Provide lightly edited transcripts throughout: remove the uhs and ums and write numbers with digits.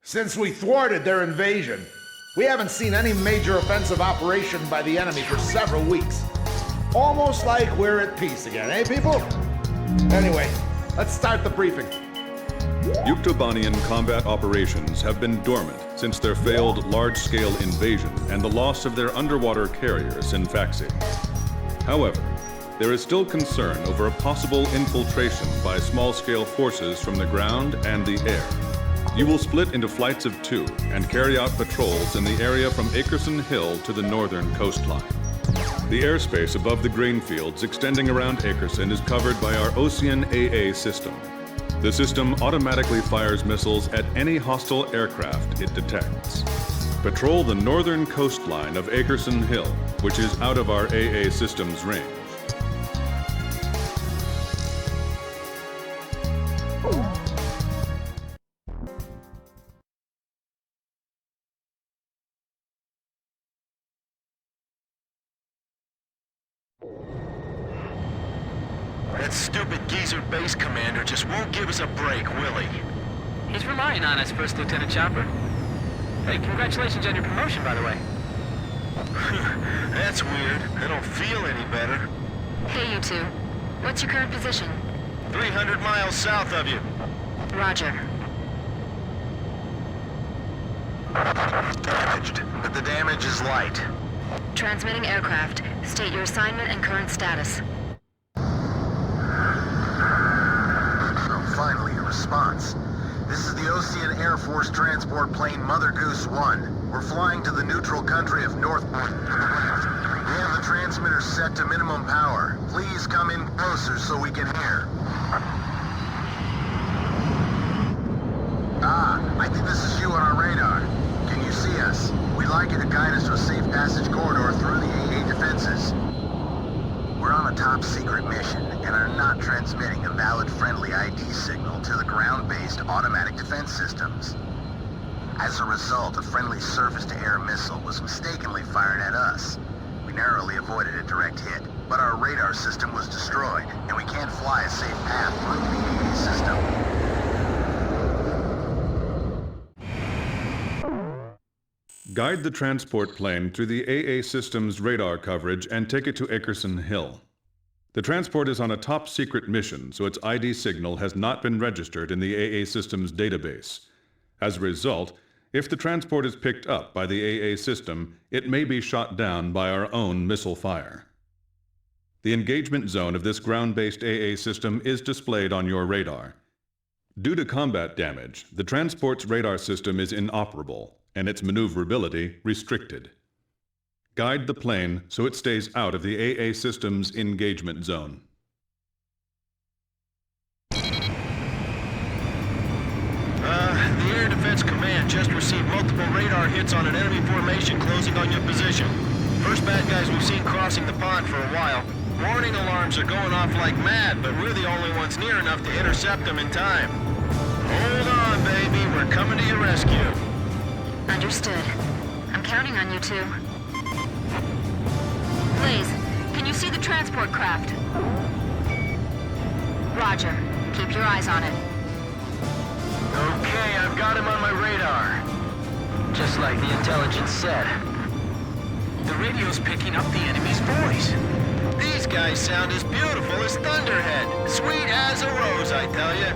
Since we thwarted their invasion, we haven't seen any major offensive operation by the enemy for several weeks. Almost like we're at peace again, eh, people? Anyway, let's start the briefing. Yuktobanian combat operations have been dormant since their failed large-scale invasion and the loss of their underwater carrier, Sinfaxi. However, there is still concern over a possible infiltration by small-scale forces from the ground and the air. You will split into flights of 2 and carry out patrols in the area from Akerson Hill to the northern coastline. The airspace above the grain fields extending around Akerson is covered by our Ocean AA system. The system automatically fires missiles at any hostile aircraft it detects. Patrol the northern coastline of Akerson Hill, which is out of our AA system's range. That stupid geezer base commander just won't give us a break, will he? He's relying on us, First Lieutenant Chopper. Hey, congratulations on your promotion, by the way. That's weird. I don't feel any better. Hey, you two. What's your current position? 300 miles south of you. Roger. Damaged, but the damage is light. Transmitting aircraft. State your assignment and current status. Finally, a response. This is the Ocean Air Force transport plane Mother Goose 1. We're flying to the neutral country of North... We have the transmitter set to minimum power. Please come in closer so we can hear. I think this is you on our radar. Can you see us? We'd like you to guide us to a safe passage corridor through the AA defenses. We're on a top-secret mission and are not transmitting a valid friendly ID signal to the ground-based automatic defense systems. As a result, a friendly surface-to-air missile was mistakenly fired at us. We narrowly avoided a direct hit, but our radar system was destroyed, and we can't fly a safe path through the AA system. Guide the transport plane through the AA system's radar coverage and take it to Akerson Hill. The transport is on a top-secret mission, so its ID signal has not been registered in the AA system's database. As a result, if the transport is picked up by the AA system, it may be shot down by our own missile fire. The engagement zone of this ground-based AA system is displayed on your radar. Due to combat damage, the transport's radar system is inoperable, and its maneuverability restricted. Guide the plane so it stays out of the AA system's engagement zone. The Air Defense Command just received multiple radar hits on an enemy formation closing on your position. First bad guys we've seen crossing the pond for a while. Warning alarms are going off like mad, but we're the only ones near enough to intercept them in time. Hold on, baby. We're coming to your rescue. Understood. I'm counting on you two. Blaze, can you see the transport craft? Roger. Keep your eyes on it. Okay, I've got him on my radar. Just like the intelligence said. The radio's picking up the enemy's voice. These guys sound as beautiful as Thunderhead. Sweet as a rose, I tell you.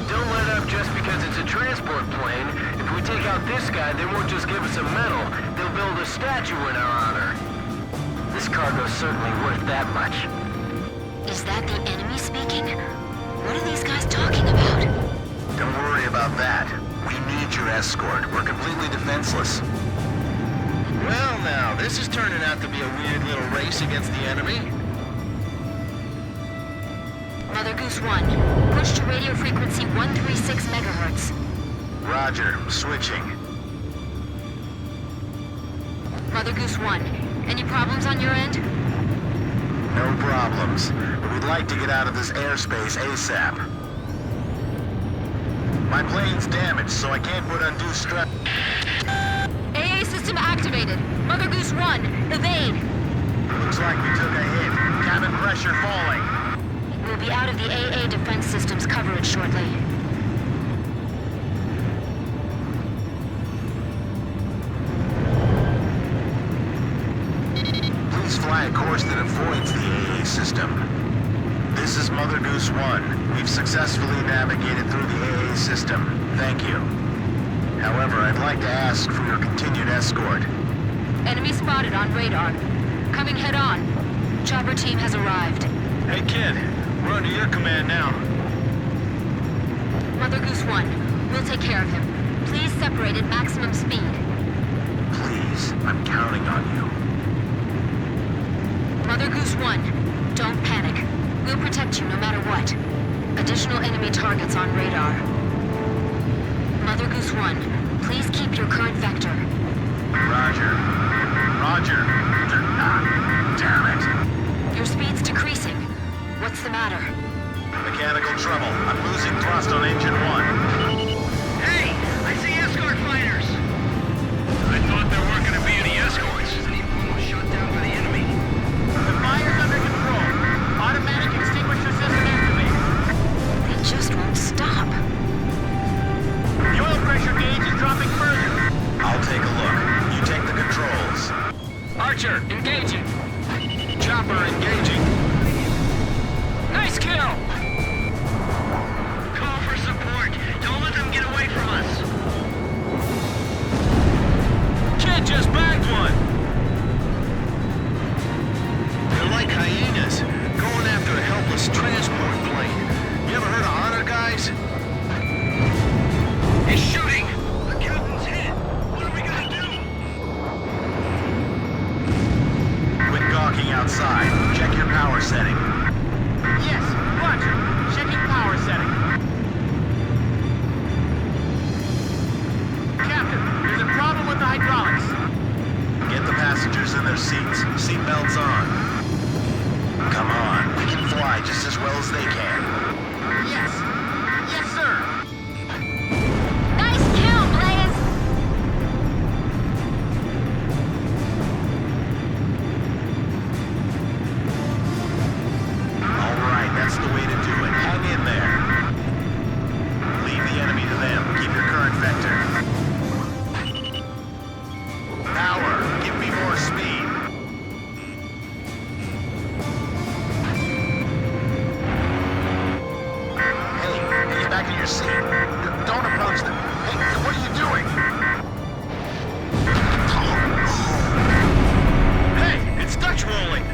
Don't let up just because it's a transport plane. If we take out this guy, they won't just give us a medal. They'll build a statue in our honor. This cargo's certainly worth that much. Is that the enemy speaking? What are these guys talking about? Don't worry about that. We need your escort. We're completely defenseless. Well now, this is turning out to be a weird little race against the enemy. Mother Goose 1, push to radio frequency 136 megahertz. Roger. Switching. Mother Goose 1, any problems on your end? No problems. But we'd like to get out of this airspace ASAP. My plane's damaged, so I can't put undue stress. AA system activated. Mother Goose 1, evade. Looks like we took a hit. Cabin pressure falling. We'll be out of the AA defense system's coverage shortly. fly a course that avoids the AA system. This is Mother Goose 1. We've successfully navigated through the AA system. Thank you. However, I'd like to ask for your continued escort. Enemy spotted on radar. Coming head on. Chopper team has arrived. Hey, kid. We're under your command now. Mother Goose 1, we'll take care of him. Please separate at maximum speed. Please, I'm counting on you. Mother Goose 1, don't panic. We'll protect you no matter what. Additional enemy targets on radar. Mother Goose 1, please keep your current vector. Roger. Roger. Damn it. Your speed's decreasing. What's the matter? Mechanical trouble. I'm losing thrust on engine 1. Hey! I see escort fighters! I thought there weren't gonna be any escorts. Almost shot down by the enemy. The fire's under control. Automatic extinguisher system activated. They just won't stop. The oil pressure gauge is dropping further. I'll take a look. You take the controls. Archer, engaging! Chopper engaging. Nice kill! Call for support. Don't let them get away from us. Kid just bagged one! They're like hyenas, going after a helpless transport plane. You ever heard of Honor, guys? He's shooting! The captain's hit! What are we gonna do? Quit gawking outside. Check your power setting. Yes, roger. Checking power setting. Captain, there's a problem with the hydraulics. Get the passengers in their seats. Seatbelts on. Come on. We can fly just as well as they can. Yes. Yes, sir. Nice kill, Blaze! All right, that's the way to do it. Hang in there. Leave the enemy to them. Keep your current vector. Power. Give me more speed. Hey, get back in your seat. Don't approach them. Hey, what are you doing? Hey, it's Dutch rolling!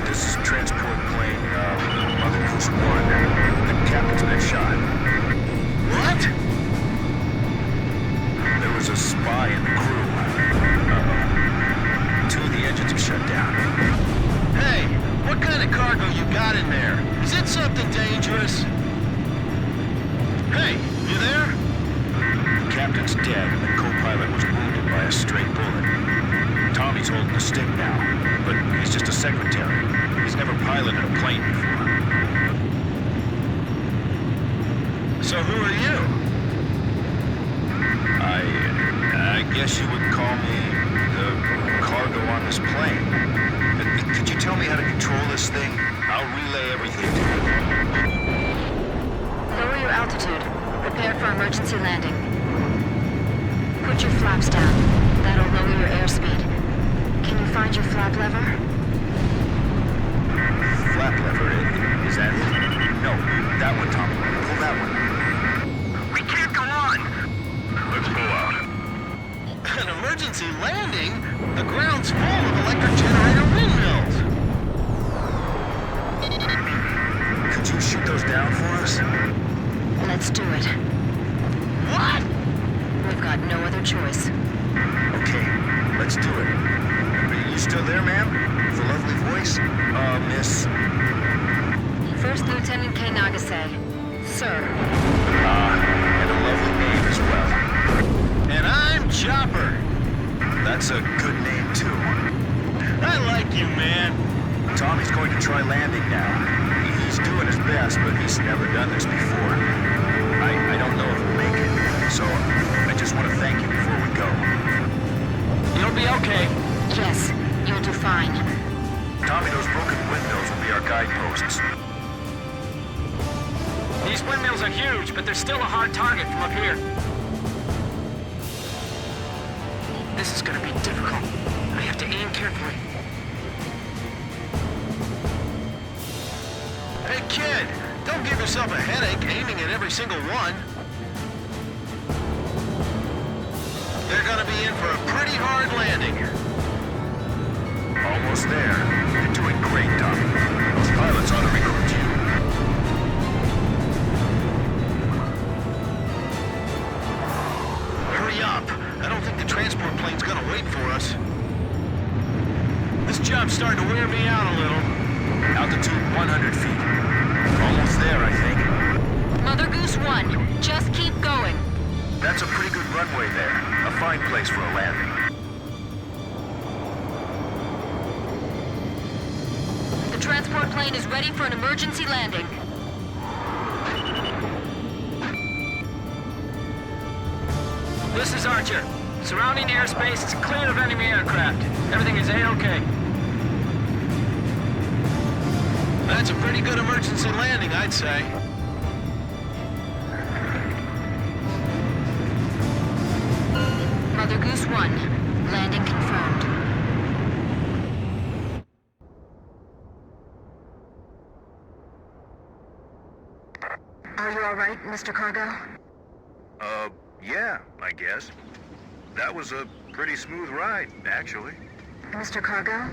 This is transport plane, Mother Goose 1. The captain's been shot. What? There was a spy in the crew. Two of the engines are shut down. Hey, what kind of cargo you got in there? Is it something dangerous? Hey, you there? The captain's dead, and the co-pilot was wounded by a stray bullet. Tommy's holding the stick now, but he's just a secretary. He's never piloted a plane before. So who are you? I guess you would call me the cargo on this plane. Could you tell me how to control this thing? I'll relay everything to you. Lower your altitude. Prepare for emergency landing. Put your flaps down. That'll lower your airspeed. Can you find your flap lever? Flap lever, is that it? No, that one, Tommy. Pull that one. We can't go on! Let's pull out. An emergency landing? The ground's full of electric generator windmills! Could you shoot those down for us? Let's do it. What? We've got no other choice. Okay, let's do it. Are you still there, ma'am? With a lovely voice? Miss... First Lieutenant K. Nagase. Sir. and a lovely name as well. And I'm Chopper. That's a good name, too. I like you, man. Tommy's going to try landing now. He's doing his best, but he's never done this before. I don't know if he'll make it, so I just want to thank you before we go. You'll be okay. Yes, you'll do fine. Tommy, those broken windmills will be our guideposts. These windmills are huge, but they're still a hard target from up here. This is gonna be difficult. I have to aim carefully. Hey, kid! Don't give yourself a headache aiming at every single one. They're gonna be in for a pretty hard landing. Almost there. You're doing great, Doc. Those pilots ought to recruit you. Hurry up! I don't think the transport plane's gonna wait for us. This job's starting to wear me out a little. Altitude 100 feet. Almost there, I think. Mother Goose 1, just keep going. That's a pretty good runway there. A fine place for a landing. The transport plane is ready for an emergency landing. This is Archer. Surrounding airspace is clear of enemy aircraft. Everything is A-OK. That's a pretty good emergency landing, I'd say. Mother Goose 1, landing confirmed. Are you all right, Mr. Cargo? Yeah, I guess. That was a pretty smooth ride, actually. Mr. Cargo,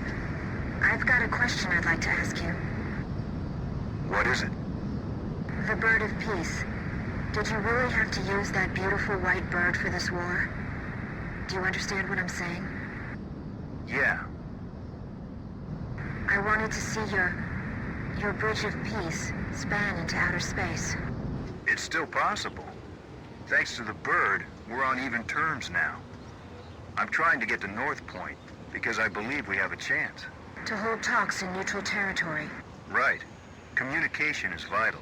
I've got a question I'd like to ask you. What is it? The Bird of Peace. Did you really have to use that beautiful white bird for this war? Do you understand what I'm saying? Yeah. I wanted to see your Bridge of Peace span into outer space. It's still possible. Thanks to the bird, we're on even terms now. I'm trying to get to North Point because I believe we have a chance. To hold talks in neutral territory. Right. Communication is vital.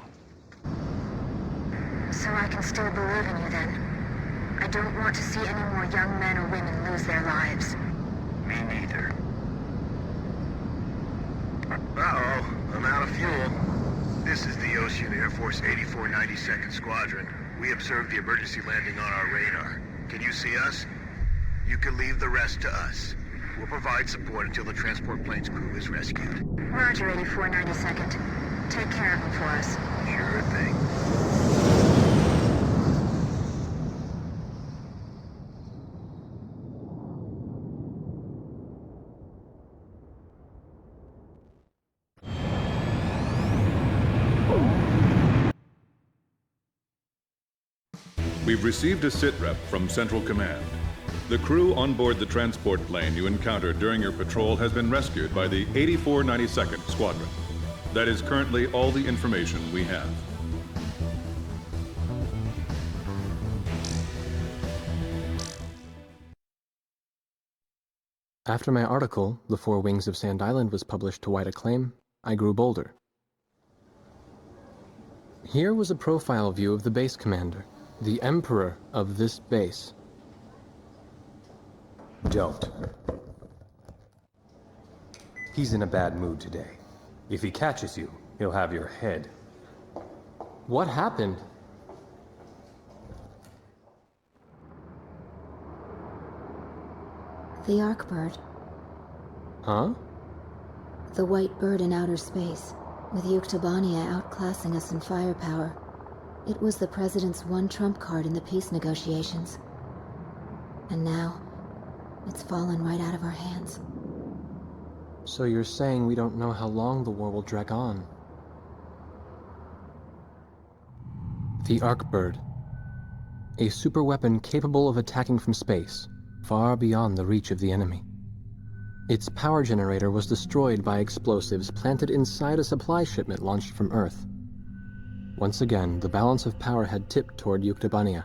So I can still believe in you then. I don't want to see any more young men or women lose their lives. Me neither. Uh-oh, I'm out of fuel. This is the Ocean Air Force 8492nd Squadron. We observed the emergency landing on our radar. Can you see us? You can leave the rest to us. We'll provide support until the transport plane's crew is rescued. Roger, 8492nd. Take care of him for us. Sure thing. We've received a sitrep from Central Command. The crew on board the transport plane you encountered during your patrol has been rescued by the 8492nd Squadron. That is currently all the information we have. After my article, The Four Wings of Sand Island, was published to wide acclaim, I grew bolder. Here was a profile view of the base commander, the emperor of this base. Don't. He's in a bad mood today. If he catches you, he'll have your head. What happened? The Arkbird. Huh? The white bird in outer space, with Yuktobania outclassing us in firepower. It was the President's one trump card in the peace negotiations. And now, it's fallen right out of our hands. So you're saying we don't know how long the war will drag on? The Arkbird. A superweapon capable of attacking from space, far beyond the reach of the enemy. Its power generator was destroyed by explosives planted inside a supply shipment launched from Earth. Once again, the balance of power had tipped toward Yuktobania.